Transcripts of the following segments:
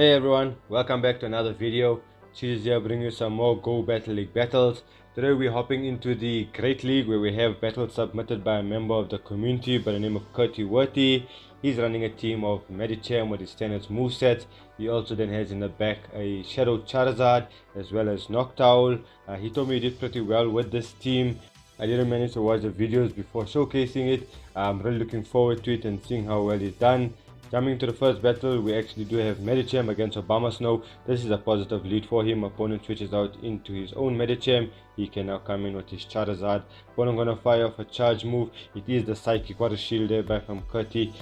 Hey everyone, welcome back to another video. Cheese here bringing you some more Go Battle League battles. Today we're hopping into the Great League where we have battles submitted by a member of the community by the name of Kurti. He's running a team of Medicham with his standard moveset. He also then has in the back a Shadow Charizard as well as Noctowl. He told me he did pretty well with this team. I didn't manage to watch the videos before showcasing it. I'm really looking forward to it and seeing how well he's done. Jumping to the first battle, we actually do have Medicham against Obama Snow. This is a positive lead for him. Opponent switches out into his own Medicham. He can now come in with his Charizard. Opponent gonna fire off a charge move. It is the Psychic. What a shield there back from Kurti.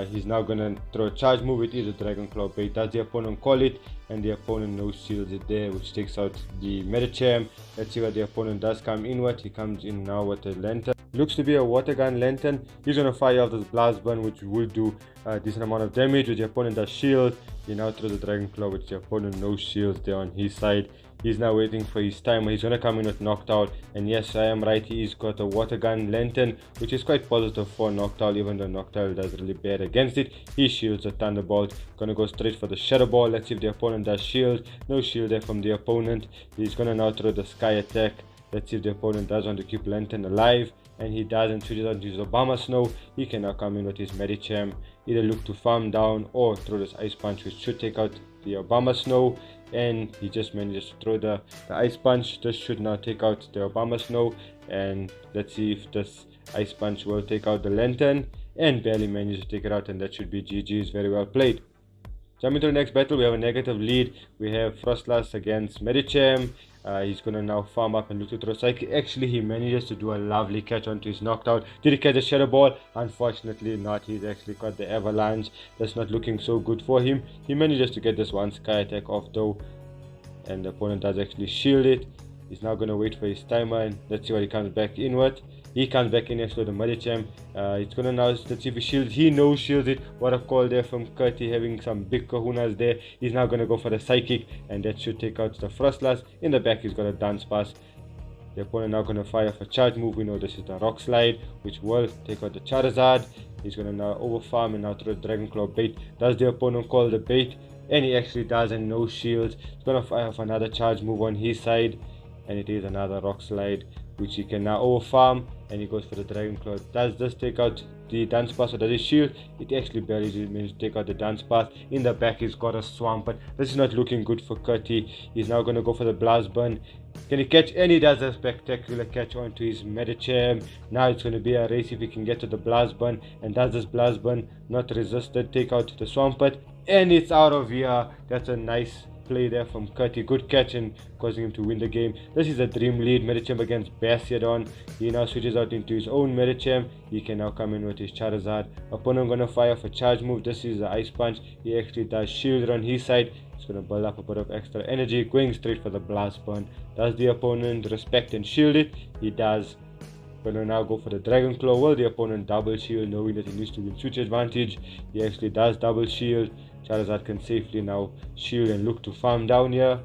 He's now gonna throw a charge move. It is a Dragon Claw bait. Does the opponent call it? And the opponent no shields it there, which takes out the Medicham. Let's see what the opponent does come in with. He comes in now with a Lantern. Looks to be a water gun Lantern. He's gonna fire off this blast burn, which will do a decent amount of damage, which the opponent does shield. He now throws the Dragon Claw, which the opponent no shields there on his side. He's now waiting for his timer. He's gonna come in with Noctowl, and yes, I am right, he's got a water gun Lantern, which is quite positive for Noctowl, even though Noctowl does really bad against it. He shields a Thunderbolt. Gonna go straight for the Shadow Ball. Let's see if the opponent does shield. No shield there from the opponent. He's gonna now throw the Sky Attack. Let's see if the opponent does want to keep Lantern alive, and he doesn't. Switches on to his Obama Snow. He can now come in with his Medicham, either look to farm down or throw this Ice Punch, which should take out the Obama Snow, and he just manages to throw the Ice Punch. This should now take out the Obama Snow, and let's see if this Ice Punch will take out the Lantern, and barely manages to take it out, and that should be GG's. Very well played. Jumping to the next battle, we have a negative lead. We have Frostlass against Medicham. He's gonna now farm up and look to throw Psychic. Actually, he manages to do a lovely catch onto his Noctowl. Did he catch the Shadow Ball? Unfortunately not. He's actually got the Avalanche. That's not looking so good for him. He manages to get this one Sky Attack off though, and the opponent does actually shield it. He's now gonna wait for his timer, and let's see what he comes back in with. He comes back in next to the Medicham. It's gonna now, let's see if he shields. He no shields it. What a call there from Kurti, having some big kahunas there. He's now gonna go for the Psychic, and that should take out the Frostlass. In the back, he's got a Dance Pass. The opponent now gonna fire for charge move. We know this is the Rock Slide, which will take out the Charizard. He's gonna now overfarm and now throw the Dragon Claw bait. Does the opponent call the bait? And he actually does, and no shields. He's gonna fire for another charge move on his side, and it is another Rock Slide, which he can now overfarm, and he goes for the Dragon Claw. Does this take out the Dance Pass, or does it shield? It actually barely managed to take out the Dance Pass. In the back, he's got a Swamp, but this is not looking good for Kurti. He's now going to go for the Blast Burn. Can he catch? And he does a spectacular catch onto his Medicham. Now it's going to be a race if he can get to the Blast Burn, and does this Blast Burn not resisted, take out the Swampert, and it's out of here. That's a nice play there from Kurti. Good catch and causing him to win the game. This is a dream lead. Medicham against Bastion. He now switches out into his own Medicham. He can now come in with his Charizard. Opponent gonna fire for charge move. This is the Ice Punch. He actually does shield on his side. He's gonna build up a bit of extra energy, going straight for the Blast Burn. Does the opponent respect and shield it? He does. Gonna now go for the Dragon Claw. Will the opponent double shield, knowing that he needs to win switch advantage? He actually does double shield. Charizard can safely now shield and look to farm down here.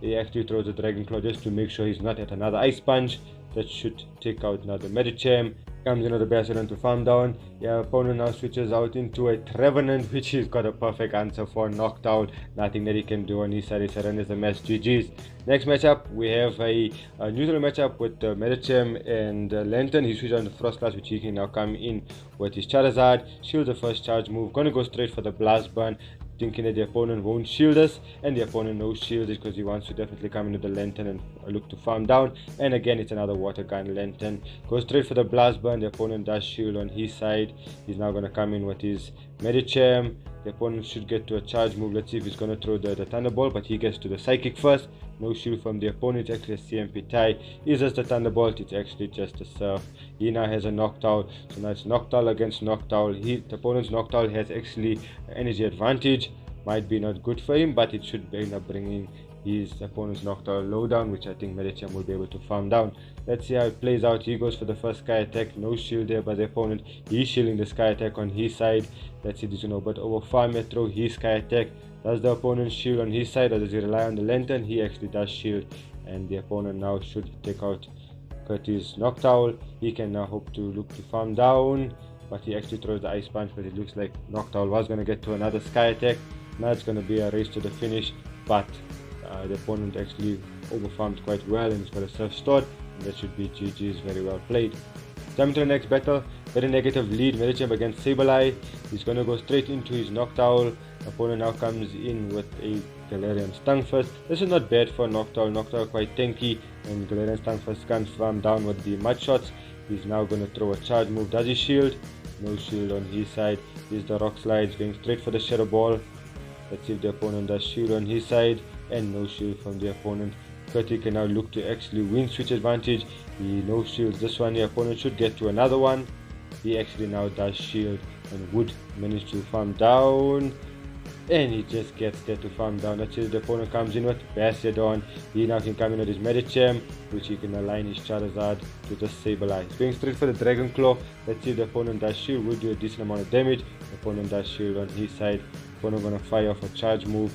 He actually throws the Dragon Claw just to make sure he's not at another Ice Punch. That should take out another Medicham. Comes another Bastion to farm down. Yeah, opponent now switches out into a Trevenant, which he's got a perfect answer for. Noctowl. Nothing that he can do on his side. He surrenders the match. GG's. Next matchup, we have a neutral matchup with Medicham and Lantern. He switches on the Frostlass, which he can now come in with his Charizard. Shield the first charge move. Gonna go straight for the Blast Burn, thinking that the opponent won't shield us, and the opponent no shields it because he wants to definitely come into the Lantern and look to farm down. And again, it's another Water Gun Lantern. Goes straight for the Blast Burn. The opponent does shield on his side. He's now gonna come in with his Medicham. The opponent should get to a charge move. Let's see if he's gonna throw the Thunderbolt, but he gets to the Psychic first. No shield from the opponent. It's actually a CMP tie. Is this the Thunderbolt? It's actually just a Surf. He now has a Noctowl, so now it's Noctowl against Noctowl. The opponent's Noctowl has actually energy advantage. Might be not good for him, but it should end up bringing his opponent's Noctowl low down, which I think Medicham will be able to farm down. Let's see how it plays out. He goes for the first Sky Attack. No shield there by the opponent. He's shielding the Sky Attack on his side. Let's see, this but over farm and throw his Sky Attack. Does the opponent shield on his side, or does he rely on the Lantern? He actually does shield, and the opponent now should take out Kurti's Noctowl. He can now hope to look to farm down, but he actually throws the Ice Punch, but it looks like Noctowl was going to get to another Sky Attack. Now it's going to be a race to the finish, but the opponent actually overfarmed quite well and he's got a surf stored. That should be GG's, very well played. Jumping to the next battle, very negative lead, Medicham against Sableye. He's going to go straight into his Noctowl. Opponent now comes in with a Galarian Stunfisk. This is not bad for Noctowl. Noctowl quite tanky, and Galarian Stunfisk can't farm down with the mud shots. He's now going to throw a charge move. Does he shield? No shield on his side. Here's the rock slides, going straight for the Shadow Ball. Let's see if the opponent does shield on his side, and no shield from the opponent. Curti can now look to actually win switch advantage. He no shields this one. The opponent should get to another one. He actually now does shield and would manage to farm down, and he just gets there to farm down. That's it. The opponent comes in with Bastiodon. He now can come in with his Medicham, which he can align his Charizard to the Sableye. He's going straight for the Dragon Claw. Let's see if the opponent does shield. Will do a decent amount of damage. The opponent does shield on his side. The opponent going to fire off a charge move.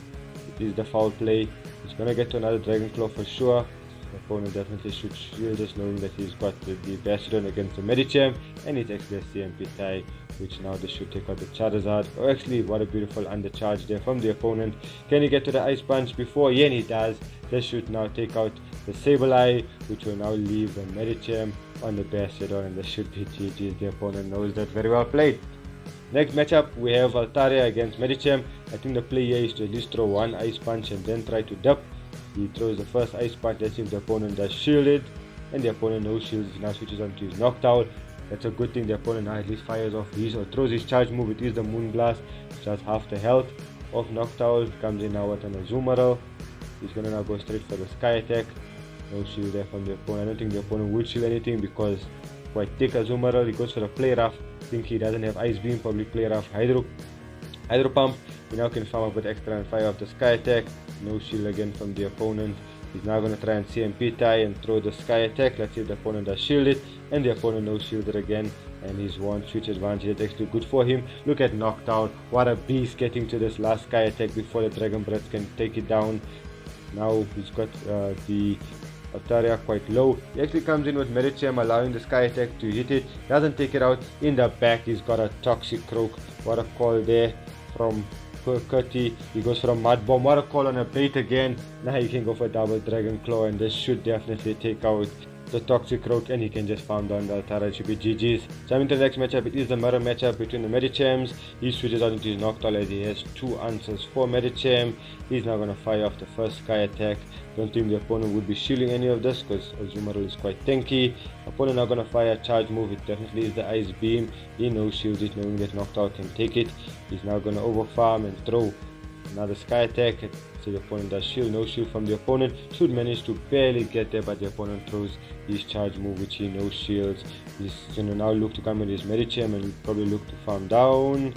It is the foul play. He's going to get to another Dragon Claw for sure. The opponent definitely should shield this, knowing that he's got the Bastiodon against the Medicham, and it's actually a CMP tie, which now this should take out the Charizard. Oh, actually, what a beautiful undercharge there from the opponent. Can he get to the Ice Punch before? Yeah, he does. This should now take out the Sableye, which will now leave the Medicham on the Bastiodon, and this should be GG. The opponent knows that, very well played. Next matchup, we have Altaria against Medicham. I think the play here is to at least throw one Ice Punch and then try to dip. He throws the first Ice Punch. Let's see if the opponent does shield it, and the opponent no shields. He now switches on to his Noctowl. That's a good thing. The opponent now at least fires off his or throws his charge move. It is the Moon Blast, which has half the health of Noctowl. Comes in now with an Azumarill. He's gonna now go straight for the Sky Attack. No shield there from the opponent. I don't think the opponent would shield anything because quite thick Azumarill. He goes for the Play Rough. I think he doesn't have Ice Beam, probably Play Rough Hydro Pump. He now can farm up with extra and fire off the Sky Attack. No shield again from the opponent. He's now going to try and CMP tie and throw the Sky Attack. Let's see if the opponent does shield it, and the opponent no shield it again, and he's won switch advantage. That's actually good for him. Look at Noctowl, what a beast, getting to this last Sky Attack before the Dragon Breath can take it down. Now he's got the Altaria quite low. He actually comes in with Medicham, allowing the Sky Attack to hit it. Doesn't take it out. In the back, he's got a Toxic Croak. What a call there from Curti. He goes for a Mud Bomb. What a call on a bait again. Now he can go for a double Dragon Claw, and this should definitely take out the Toxic Croak, and he can just farm down the Altaria. It should be GG's. Jumping to the next matchup, it is the mirror matchup between the Medichams. He switches out into his Noctowl as he has two answers for Medicham. He's now going to fire off the first Sky Attack. Don't think the opponent would be shielding any of this because Azumarill is quite tanky. Opponent now going to fire a charge move. It definitely is the Ice Beam. He no shields it, knowing that Noctowl can take it. He's now going to overfarm and throw another Sky Attack. So the opponent does shield. No shield from the opponent. Should manage to barely get there, but the opponent throws his charge move, which he no shields. He's going to now look to come with his Medicham and probably look to farm down.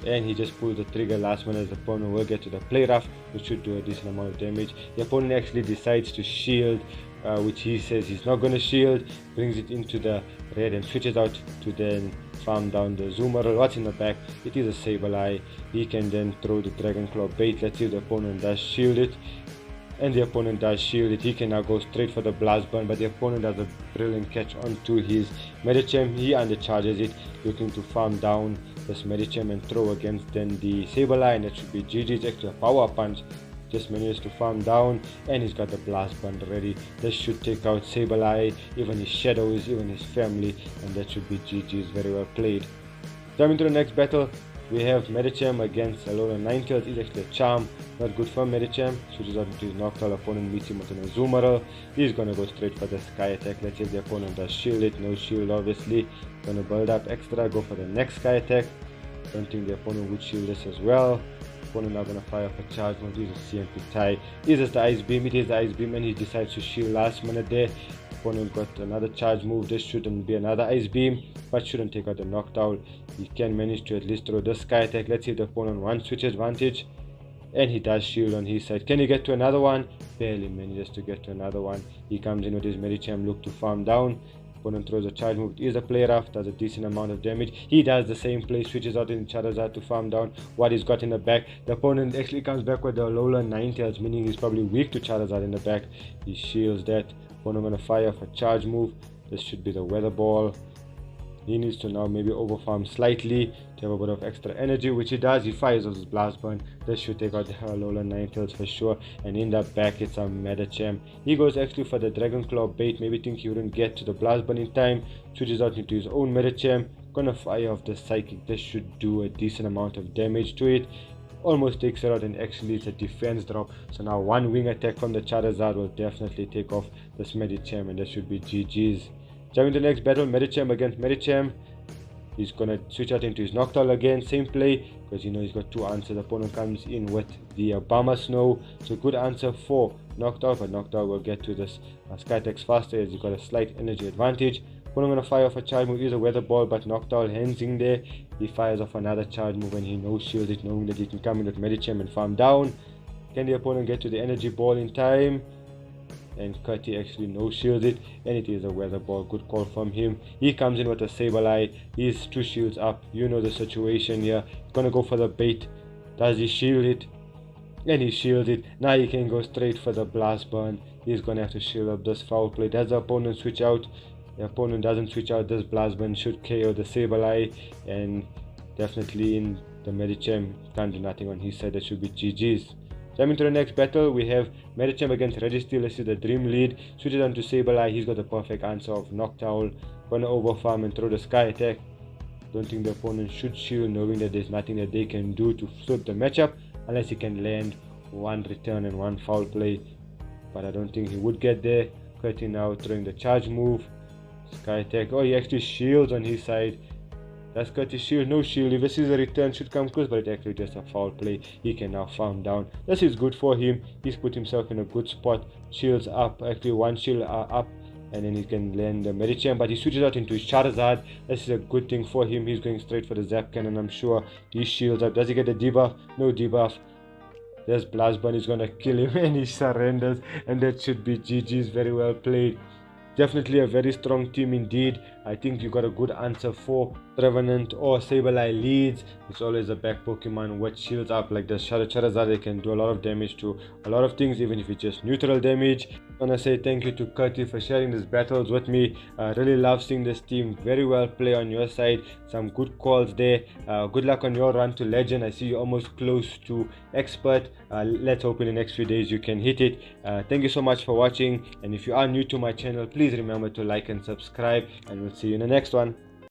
And he just pulls the trigger last minute. The opponent will get to the Play Rough, which should do a decent amount of damage. The opponent actually decides to shield, which he says he's not going to shield. Brings it into the red and switches out to then farm down the Azumarill. What's in the back? It is a Sableye. He can then throw the Dragon Claw bait. Let's see if the opponent does shield it. And the opponent does shield it. He can now go straight for the Blast Burn, but the opponent does a brilliant catch onto his Medicham. He undercharges it, looking to farm down this Medicham and throw against then the Sableye, and that should be GG's. Actually a Power Punch. Just manages to farm down, and he's got the Blast Burn ready. This should take out Sableye, even his shadows, even his family, and that should be GG's. Very well played. Jumping to the next battle, we have Medicham against Alola Ninetales. It's actually a Charm, not good for Medicham. Switches out into his Noctowl. Opponent meets him with an Azumarill. He's gonna go straight for the Sky Attack. Let's see if the opponent does shield it. No shield, obviously. Gonna build up extra, go for the next Sky Attack. Don't think the opponent would shield this as well. Opponent now gonna fire off a charge move. This is a CMP tie. This is the Ice Beam. It is the Ice Beam, and he decides to shield last minute there. Opponent got another charge move. This shouldn't be another Ice Beam, but shouldn't take out the Noctowl. He can manage to at least throw the Sky Attack. Let's see if the opponent wants switch advantage, and he does shield on his side. Can he get to another one? Barely manages to get to another one. He comes in with his Medicham, look to farm down. Opponent throws a charge move. It is a Play Rough, does a decent amount of damage. He does the same play, switches out in Charizard to farm down what he's got in the back. The opponent actually comes back with the Alola Ninetales, meaning he's probably weak to Charizard in the back. He shields that. Opponent gonna fire off a charge move. This should be the Weather Ball. He needs to now maybe overfarm slightly to have a bit of extra energy, which he does. He fires off his blast burn. This should take out the Alola Ninetales for sure, and in that back it's a Medicham. He goes actually for the Dragon Claw bait, maybe think he wouldn't get to the blast burn in time, switches out into his own Medicham, gonna fire off the Psychic. This should do a decent amount of damage to it. Almost takes it out, and actually it's a defense drop, so now one wing attack from the Charizard will definitely take off this Medicham, and that should be GG's. Jumping to the next battle, Medicham against Medicham. He's gonna switch out into his Noctowl again, same play, because you know he's got two answers. The opponent comes in with the Obama Snow, so good answer for Noctowl, but Noctowl will get to this Skytex faster as he's got a slight energy advantage. Opponent gonna fire off a charge move, is a weather ball, but Noctowl hands in there. He fires off another charge move and he no shields it, knowing that he can come in with Medicham and farm down. Can the opponent get to the energy ball in time? And Cutty actually no shields it, and it is a weather ball. Good call from him. He comes in with a Sableye. He's two shields up. You know the situation here. He's gonna go for the bait. Does he shield it? And he shields it. Now he can go straight for the blast burn. He's gonna have to shield up this foul play. Does the opponent switch out? The opponent doesn't switch out. This blast burn should KO the Sableye, and definitely in the Medicham can't do nothing on his side. That should be GG's. Jumping to the next battle, we have Medicham against Registeel. This is the Dream Lead. Switches on to Sableye. He's got the perfect answer of Noctowl. Gonna overfarm and throw the Sky Attack. Don't think the opponent should shield, knowing that there's nothing that they can do to flip the matchup unless he can land one return and one foul play. But I don't think he would get there. Curtin now throwing the charge move. Sky Attack. Oh, he actually shields on his side. That's got his shield, no shield. If this is a return, should come close, but it's actually just a foul play. He can now farm down. This is good for him. He's put himself in a good spot. Shields up, actually one shield up, and then he can land the Medicham, but he switches out into his Charizard. This is a good thing for him. He's going straight for the Zap Cannon, I'm sure. He shields up. Does he get the debuff? No debuff. This Blast Burn is gonna kill him, and he surrenders, and that should be GG's. Very well played. Definitely a very strong team indeed. I think you got a good answer for Trevenant or Sableye leads. It's always a back Pokemon with shields up like the Charizard. They can do a lot of damage to a lot of things, even if it's just neutral damage. I want to say thank you to Curti for sharing these battles with me. I really love seeing this team very well play on your side. Some good calls there. Good luck on your run to legend. I see you almost close to expert. Let's hope in the next few days you can hit it. Thank you so much for watching, and if you are new to my channel, please remember to like and subscribe, and we'll see you in the next one.